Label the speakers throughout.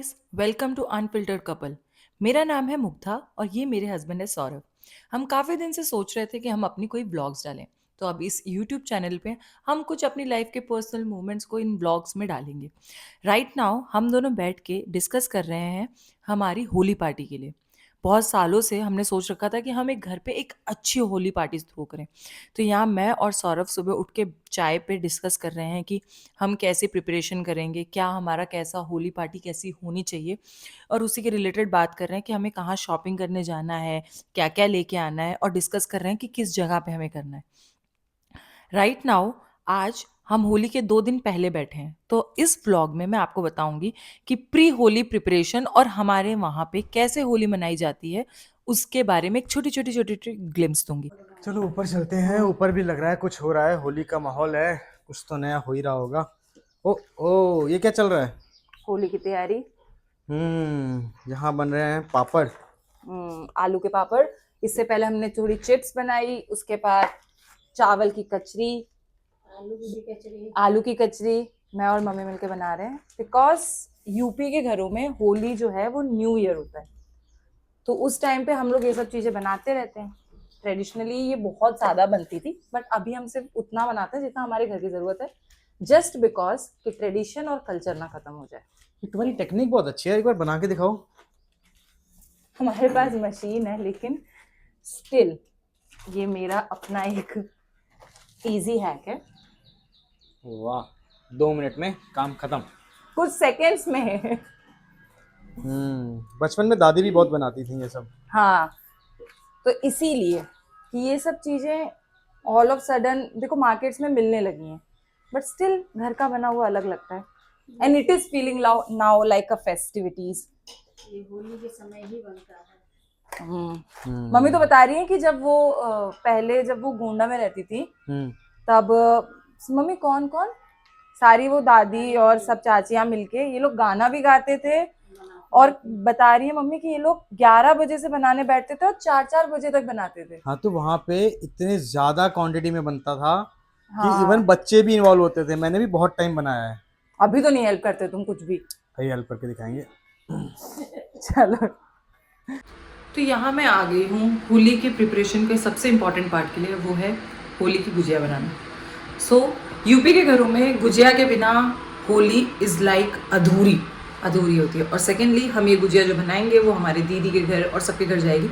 Speaker 1: Guys, welcome to unfiltered couple. मेरा नाम है मुग्धा और ये मेरे हस्बैंड है सौरभ। हम काफ़ी दिन से सोच रहे थे कि हम अपनी कोई ब्लॉग्स डालें, तो अब इस यूट्यूब चैनल पे हम कुछ अपनी लाइफ के पर्सनल मोमेंट्स को इन ब्लॉग्स में डालेंगे। राइट नाउ हम दोनों बैठ के डिस्कस कर रहे हैं हमारी होली पार्टी के लिए। बहुत सालों से हमने सोच रखा था कि हम एक घर पे एक अच्छी होली पार्टी थ्रो करें। तो यहाँ मैं और सौरभ सुबह उठ के चाय पे डिस्कस कर रहे हैं कि हम कैसे प्रिपरेशन करेंगे, क्या हमारा कैसा होली पार्टी कैसी होनी चाहिए, और उसी के रिलेटेड बात कर रहे हैं कि हमें कहाँ शॉपिंग करने जाना है, क्या-क्या लेके आना है, और डिस्कस कर रहे हैं कि किस जगह पे हमें करना है। राइट नाउ आज हम होली के 2 दिन पहले बैठे हैं। तो इस व्लॉग में मैं आपको बताऊँगी कि प्री होली प्रिपरेशन और हमारे वहाँ पे कैसे होली मनाई जाती है, उसके बारे में एक छोटी-छोटी ग्लिम्प्स दूँगी।
Speaker 2: चलो ऊपर चलते हैं। ऊपर भी लग रहा है कुछ हो रहा है, होली का माहौल है, कुछ तो नया हो ही रहा होगा। ओ ओ ये क्या चल रहा है?
Speaker 1: होली की तैयारी।
Speaker 2: यहाँ बन रहे हैं पापड़।
Speaker 1: आलू के पापड़। इससे पहले हमने थोड़ी चिप्स बनाई, उसके बाद चावल की कचरी, आलू की कचरी मैं और मम्मी मिलके बना रहे हैं। बिकॉज यूपी के घरों में होली जो है वो न्यू ईयर होता है, तो उस टाइम पे हम लोग ये सब चीजें बनाते रहते हैं। ट्रेडिशनली ये बहुत ज्यादा बनती थी, बट अभी हम सिर्फ उतना बनाते हैं जितना हमारे घर की जरूरत है, जस्ट बिकॉज कि ट्रेडिशन और कल्चर ना खत्म हो जाए।
Speaker 2: ये तुम्हारी टेक्निक बहुत अच्छी है, एक बार बना के दिखाओ।
Speaker 1: हमारे पास मशीन है, लेकिन स्टिल ये मेरा अपना एक इजी हैक है।
Speaker 2: वाह, 2 मिनट में काम खत्म।
Speaker 1: कुछ सेकेंड्स में।
Speaker 2: बचपन में दादी भी बहुत बनाती थी ये सब।
Speaker 1: हाँ, तो इसीलिए कि ये सब चीजें ऑल ऑफ सडन देखो मार्केट्स में मिलने लगी हैं, बट स्टिल घर का बना हुआ अलग लगता है। And it is feeling now like a festivities.
Speaker 3: ये होली के समय ही बनता है।
Speaker 1: मम्मी तो बता रही है कि जब वो पहले जब वो गोंडा में रहती थी, तब मम्मी कौन कौन सारी वो दादी और सब चाचियां मिलके ये लोग गाना भी गाते थे, और बता रही है मम्मी कि ये लोग 11 बजे से बनाने बैठते थे और 4-4 बजे तक बनाते थे।
Speaker 2: हाँ, तो वहाँ पे इतने ज्यादा क्वांटिटी में बनता था कि
Speaker 1: हाँ,
Speaker 2: इवन बच्चे भी इन्वॉल्व होते थे। मैंने भी बहुत टाइम बनाया है।
Speaker 1: अभी तो नहीं हेल्प करते तुम कुछ भी।
Speaker 2: भाई हेल्प करके दिखाएंगे।
Speaker 1: चलो, तो यहाँ मैं आ गई हूँ होली के प्रिपरेशन के सबसे इम्पोर्टेंट पार्ट के लिए, वो है होली की गुजिया बनाना। सो यूपी के घरों में गुजिया के बिना होली इज़ लाइक अधूरी अधूरी होती है। और सेकेंडली हम ये गुजिया जो बनाएंगे वो हमारे दीदी के घर और सबके घर जाएगी।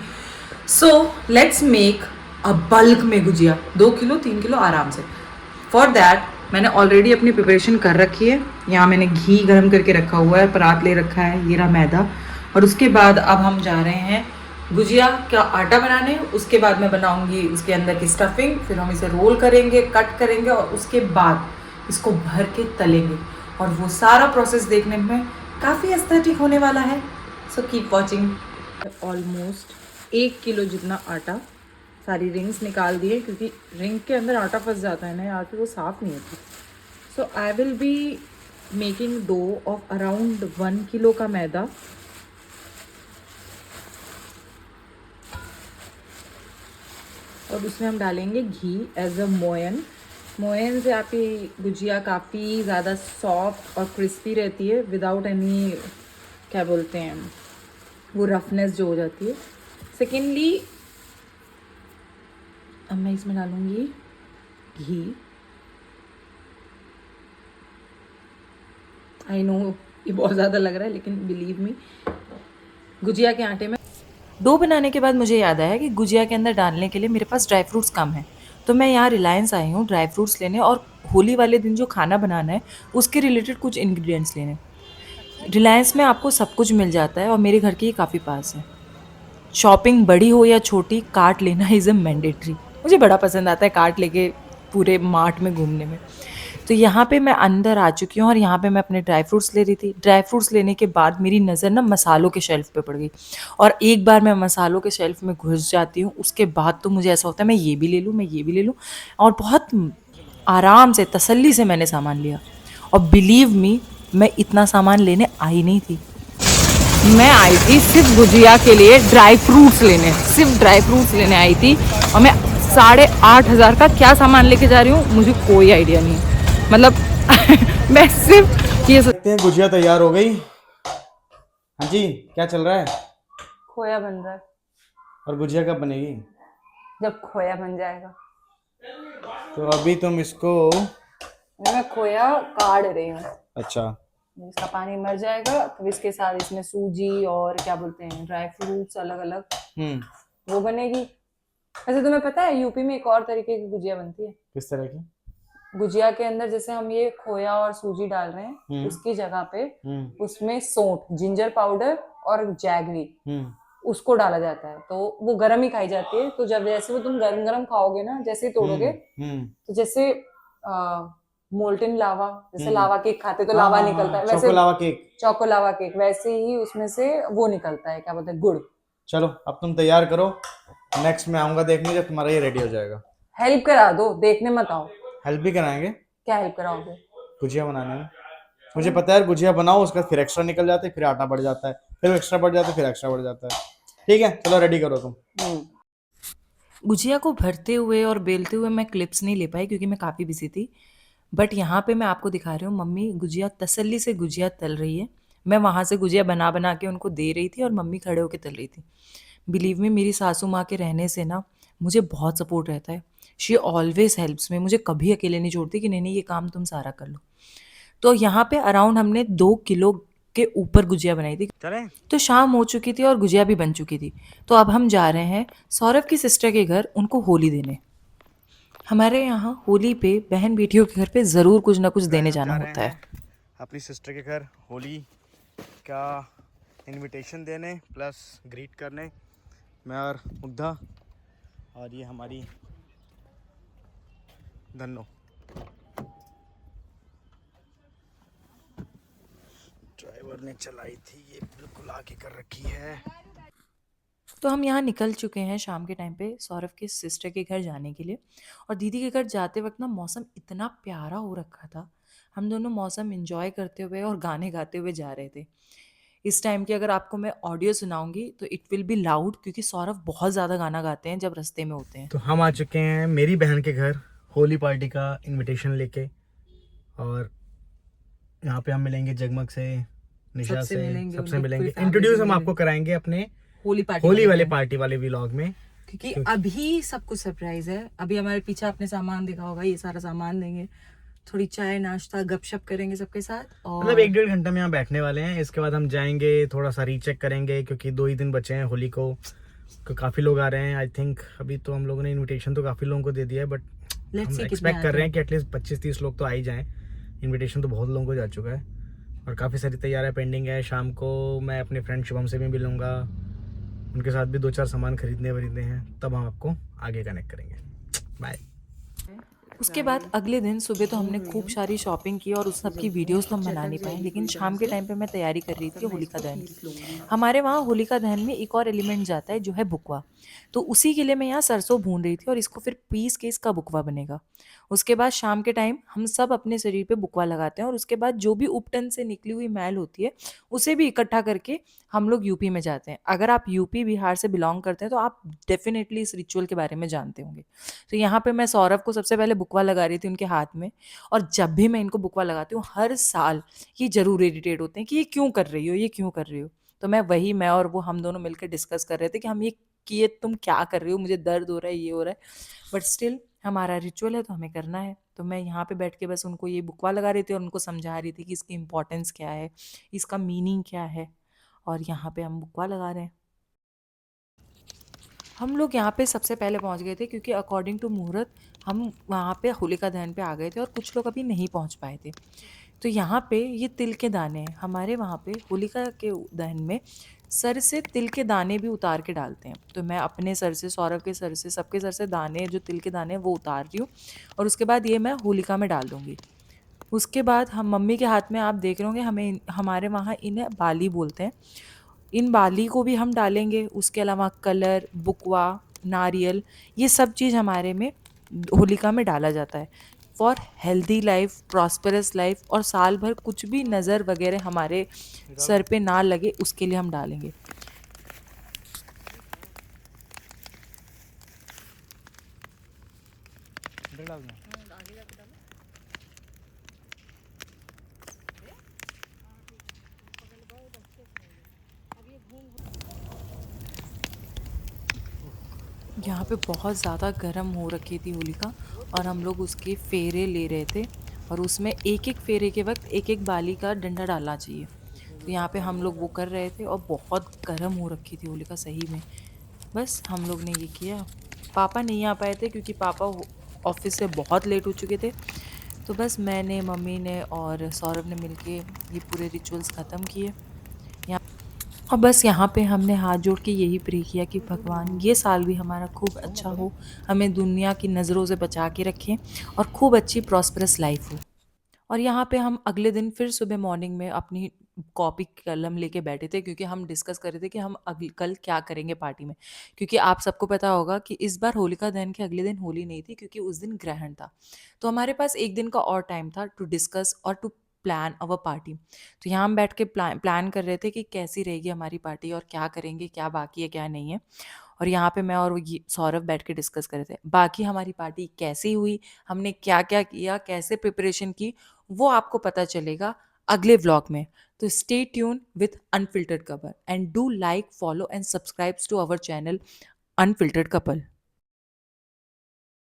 Speaker 1: So let's make a bulk में गुजिया, 2 किलो 3 किलो आराम से। फॉर दैट मैंने ऑलरेडी अपनी प्रिपरेशन कर रखी है। यहाँ मैंने घी गर्म करके रखा हुआ है, परात ले रखा है, ये रहा मैदा। और उसके बाद अब हम जा रहे हैं गुजिया का आटा बनाने। उसके बाद मैं बनाऊंगी उसके अंदर की स्टफिंग, फिर हम इसे रोल करेंगे, कट करेंगे, और उसके बाद इसको भर के तलेंगे। और वो सारा प्रोसेस देखने में काफ़ी एस्थेटिक होने वाला है। So keep watching. Almost 1 kilo जितना आटा, सारी रिंग्स निकाल दिए क्योंकि रिंग के अंदर आटा फंस जाता है ना यार, फिर वो साफ़ नहीं होती। So I will be making dough of around 1 kilo का मैदा। और उसमें हम डालेंगे घी एज अ मोयन। मोयन से आपकी गुजिया काफ़ी ज़्यादा सॉफ्ट और क्रिस्पी रहती है, विदाउट एनी क्या बोलते हैं वो रफनेस जो हो जाती है। सेकेंडली अब मैं इसमें डालूँगी घी। आई नो ये बहुत ज़्यादा लग रहा है, लेकिन बिलीव मी, गुजिया के आटे में डो बनाने के बाद मुझे याद आया कि गुजिया के अंदर डालने के लिए मेरे पास ड्राई फ्रूट्स कम हैं। तो मैं यहाँ रिलायंस आई हूँ ड्राई फ्रूट्स लेने, और होली वाले दिन जो खाना बनाना है उसके रिलेटेड कुछ इंग्रेडिएंट्स लेने। रिलायंस में आपको सब कुछ मिल जाता है और मेरे घर के ये काफ़ी पास है। शॉपिंग बड़ी हो या छोटी, कार्ट लेना इज़ अ मैंडेटरी। मुझे बड़ा पसंद आता है कार्ट लेके पूरे मार्ट में घूमने में। तो यहाँ पे मैं अंदर आ चुकी हूँ और यहाँ पे मैं अपने ड्राई फ्रूट्स ले रही थी। ड्राई फ्रूट्स लेने के बाद मेरी नज़र ना मसालों के शेल्फ़ पे पड़ गई, और एक बार मैं मसालों के शेल्फ़ में घुस जाती हूँ उसके बाद तो मुझे ऐसा होता है मैं ये भी ले लूँ, मैं ये भी ले लूँ। और बहुत आराम से तसल्ली से मैंने सामान लिया। और बिलीव मी, मैं इतना सामान लेने आई नहीं थी। मैं आई थी सिर्फ गुजिया के लिए ड्राई फ्रूट्स लेने, सिर्फ ड्राई फ्रूट्स लेने आई थी। और मैं 8,500 का क्या सामान लेके जा रही हूँ मुझे कोई आइडिया नहीं है। मतलब मैं सिर्फ ये
Speaker 2: देखते हैं। गुजिया तैयार हो गई। हाँ जी, क्या चल रहा है?
Speaker 1: खोया बन रहा है।
Speaker 2: और गुजिया कब बनेगी?
Speaker 1: जब खोया बन जाएगा।
Speaker 2: तो अभी तुम इसको।
Speaker 1: मैं खोया काढ़ रही हूँ।
Speaker 2: अच्छा।
Speaker 1: इसका पानी मर जाएगा तो इसके साथ इसमें सूजी और क्या बोलते हैं ड्राई फ्रूट्स अलग अलग
Speaker 2: हम्म।
Speaker 1: वो बनेगी। वैसे तुम्हें पता है यूपी में एक और तरीके की गुजिया बनती है।
Speaker 2: किस तरह की?
Speaker 1: गुजिया के अंदर जैसे हम ये खोया और सूजी डाल रहे हैं उसकी जगह पे उसमें सौंठ जिंजर पाउडर और जैगरी उसको डाला जाता है तो वो गर्म ही खाई जाती है। तो जब जैसे वो तुम गरम गरम खाओगे ना जैसे ही तोड़ोगे तो जैसे मोल्टेन लावा जैसे लावा केक खाते तो लावा निकलता है वैसे
Speaker 2: चोको लावा केक।
Speaker 1: चौको लावा केक वैसे ही उसमें से वो निकलता है क्या बोलते हैं गुड़।
Speaker 2: चलो अब तुम तैयार करो, नेक्स्ट मैं आऊंगा देखने जब तुम्हारा ये रेडी हो जाएगा।
Speaker 1: हेल्प करा दो देखने मत आओ।
Speaker 2: हेल्प भी कराएंगे।
Speaker 1: क्या हेल्प कराओगे?
Speaker 2: गुजिया बनाने में मुझे पता है, गुजिया बनाओ उसका फिर एक्स्ट्रा निकल जाता है, फिर आटा बढ़ जाता है, फिर एक्स्ट्रा बढ़ जाता है, फिर एक्स्ट्रा बढ़ जाता है। ठीक है चलो रेडी करो तुम।
Speaker 1: गुजिया को भरते हुए और बेलते हुए मैं क्लिप्स नहीं ले पाई क्योंकि मैं काफ़ी बिजी थी। बट यहाँ पे मैं आपको दिखा रही हूँ मम्मी गुजिया तसल्ली से गुजिया तल रही है। मैं वहाँ से गुजिया बना बना के उनको दे रही थी और मम्मी खड़े होकर तल रही थी। बिलीव मी मेरी सासू माँ के रहने से ना मुझे बहुत सपोर्ट रहता है। शी ऑलवेज हेल्प्स में, मुझे कभी अकेले नहीं छोड़ती कि नहीं नहीं ये काम तुम सारा कर लो। तो यहाँ पे अराउंड हमने 2 किलो के ऊपर गुजिया बनाई थी।
Speaker 2: चलें?
Speaker 1: तो शाम हो चुकी थी और गुजिया भी बन चुकी थी। तो अब हम जा रहे हैं सौरभ की सिस्टर के घर उनको होली देने। हमारे यहाँ होली पे बहन बेटियों के घर पे ज़रूर कुछ ना कुछ देने जाना होता है।
Speaker 2: अपनी सिस्टर के घर होली का इनविटेशन देने प्लस ग्रीट करने, मैं और मुग्धा और ये हमारी धन्नो। ड्राइवर ने चलाई थी, ये बिल्कुल आगे कर रखी है।
Speaker 1: तो हम यहाँ निकल चुके हैं शाम के टाइम पे सौरभ के सिस्टर के घर जाने के लिए। और दीदी के घर जाते वक्त ना मौसम इतना प्यारा हो रखा था। हम दोनों मौसम एंजॉय करते हुए और गाने गाते हुए जा रहे थे। इस टाइम की अगर आपको मैं ऑडियो सुनाऊंगी तो इट विल बी लाउड क्योंकि सौरभ बहुत ज़्यादा गाना गाते हैं जब रास्ते में होते हैं।
Speaker 2: तो हम आ चुके हैं मेरी बहन के घर होली पार्टी का इनविटेशन लेके, और यहाँ पे हम मिलेंगे जगमग से, निशा
Speaker 1: सबसे
Speaker 2: से,
Speaker 1: मिलेंगे,
Speaker 2: सबसे
Speaker 1: उनकी
Speaker 2: मिलेंगे।
Speaker 1: पूरी family
Speaker 2: इंट्रोड्यूस
Speaker 1: से
Speaker 2: हम आपको
Speaker 1: मिलेंगे।
Speaker 2: कराएंगे अपने
Speaker 1: होली
Speaker 2: वाले
Speaker 1: पे।
Speaker 2: पार्टी वाले व्लॉग में।
Speaker 1: क्योंकि अभी सब कुछ सरप्राइज है। अभी हमारे पीछे आपने सामान देखा होगा, ये सारा सामान देंगे, थोड़ी चाय नाश्ता गपशप करेंगे सबके साथ और
Speaker 2: मतलब 1-1.5 घंटा में यहाँ बैठने वाले हैं। इसके बाद हम जाएंगे थोड़ा सा रीचेक करेंगे क्योंकि 2 ही दिन बचे हैं होली को। काफ़ी लोग आ रहे हैं आई थिंक। अभी तो हम लोगों ने इनविटेशन तो काफ़ी लोगों को दे दिया है, बट हम एक्सपेक्ट कर रहे हैं कि एटलीस्ट 25-30 लोग तो आ ही जाएं। इनविटेशन तो बहुत लोगों को जा चुका है और काफ़ी सारी तैयारियां पेंडिंग है। शाम को मैं अपने फ्रेंड शुभम से भी मिलूंगा, उनके साथ भी 2-4 सामान खरीदने हैं, तब हम आपको आगे कनेक्ट करेंगे। बाय।
Speaker 1: उसके बाद अगले दिन सुबह तो हमने खूब सारी शॉपिंग की और उस सब की वीडियोस तो हम बना नहीं पाए। लेकिन शाम के टाइम पे मैं तैयारी कर रही थी होलिका दहन की। हमारे वहाँ होलिका दहन में एक और एलिमेंट जाता है जो है बुकवा। तो उसी के लिए मैं यहाँ सरसों भून रही थी और इसको फिर पीस के इसका बुकवा बनेगा। उसके बाद शाम के टाइम हम सब अपने शरीर पे बुकवा लगाते हैं और उसके बाद जो भी उपटन से निकली हुई मैल होती है उसे भी इकट्ठा करके हम लोग यूपी में जाते हैं। अगर आप यूपी बिहार से बिलोंग करते हैं तो आप डेफिनेटली इस रिचुअल के बारे में जानते होंगे। तो यहाँ पे मैं सौरभ को सबसे पहले बुकवा लगा रही थी उनके हाथ में। और जब भी मैं इनको बुकवा लगाती हूँ हर साल ये ज़रूर इरिटेट होते हैं कि ये क्यों कर रही हो, ये क्यों कर रही हो। तो मैं और वो हम दोनों मिलकर डिस्कस कर रहे थे कि हम ये तुम क्या कर रही हो, मुझे दर्द हो रहा है, ये हो रहा है, बट स्टिल हमारा रिचुअल है तो हमें करना है। तो मैं यहाँ पे बैठ के बस उनको ये बुकवा लगा रही थी और उनको समझा रही थी कि इसकी इम्पोर्टेंस क्या है, इसका मीनिंग क्या है। और यहाँ पे हम बुकवा लगा रहे हैं। हम लोग यहाँ पे सबसे पहले पहुँच गए थे क्योंकि अकॉर्डिंग टू मुहूर्त हम वहाँ पे होलिका दहन पे आ गए थे और कुछ लोग अभी नहीं पहुँच पाए थे। तो यहाँ पे ये तिल के दाने हैं। हमारे वहाँ पे होलिका के दहन में सर से तिल के दाने भी उतार के डालते हैं। तो मैं अपने सर से, सौरभ के सर से, सबके सर से दाने जो तिल के दाने हैं वो उतार रही हूँ और उसके बाद ये मैं होलिका में डाल दूँगी। उसके बाद हम मम्मी के हाथ में आप देख रहे होंगे, हमारे वहाँ इन्हें बाली बोलते हैं। इन बाली को भी हम डालेंगे। उसके अलावा कलर, बुकवा, नारियल, ये सब चीज़ हमारे में होलिका में डाला जाता है for healthy life, prosperous life और साल भर कुछ भी नज़र वगैरह हमारे सर पे ना लगे उसके लिए हम डालेंगे। यहाँ पे बहुत ज़्यादा गर्म हो रखी थी होलिका और हम लोग उसके फेरे ले रहे थे और उसमें एक-एक फेरे के वक़्त एक-एक बाली का डंडा डालना चाहिए। तो यहाँ पे हम लोग वो कर रहे थे और बहुत गर्म हो रखी थी होलिका सही में। बस हम लोग ने ये किया। पापा नहीं आ पाए थे क्योंकि पापा ऑफ़िस से बहुत लेट हो चुके थे। तो बस मैंने, मम्मी ने और सौरभ ने मिलके ये पूरे रिचुअल्स ख़त्म किए। यहाँ और बस यहाँ पे हमने हाथ जोड़ के यही प्रे किया कि भगवान ये साल भी हमारा खूब अच्छा हो, हमें दुनिया की नज़रों से बचा के रखें और खूब अच्छी प्रॉस्पेरस लाइफ हो। और यहाँ पे हम अगले दिन फिर सुबह मॉर्निंग में अपनी कॉपी कलम लेके बैठे थे क्योंकि हम डिस्कस कर रहे थे कि हम कल क्या करेंगे पार्टी में, क्योंकि आप सबको पता होगा कि इस बार होलिका दहन के अगले दिन होली नहीं थी क्योंकि उस दिन ग्रहण था। तो हमारे पास एक दिन का और टाइम था टू डिस्कस और टू प्लान अवर पार्टी। तो यहाँ हम बैठ के प्लान कर रहे थे कि कैसी रहेगी हमारी पार्टी और क्या करेंगे, क्या बाकी है क्या नहीं है। और यहाँ पे मैं और ये सौरभ बैठ के डिस्कस कर रहे थे बाकी हमारी पार्टी कैसी हुई, हमने क्या क्या किया, कैसे प्रिपरेशन की, वो आपको पता चलेगा अगले व्लॉग में। तो stay tune with unfiltered couple and do like follow and subscribe to our channel unfiltered couple.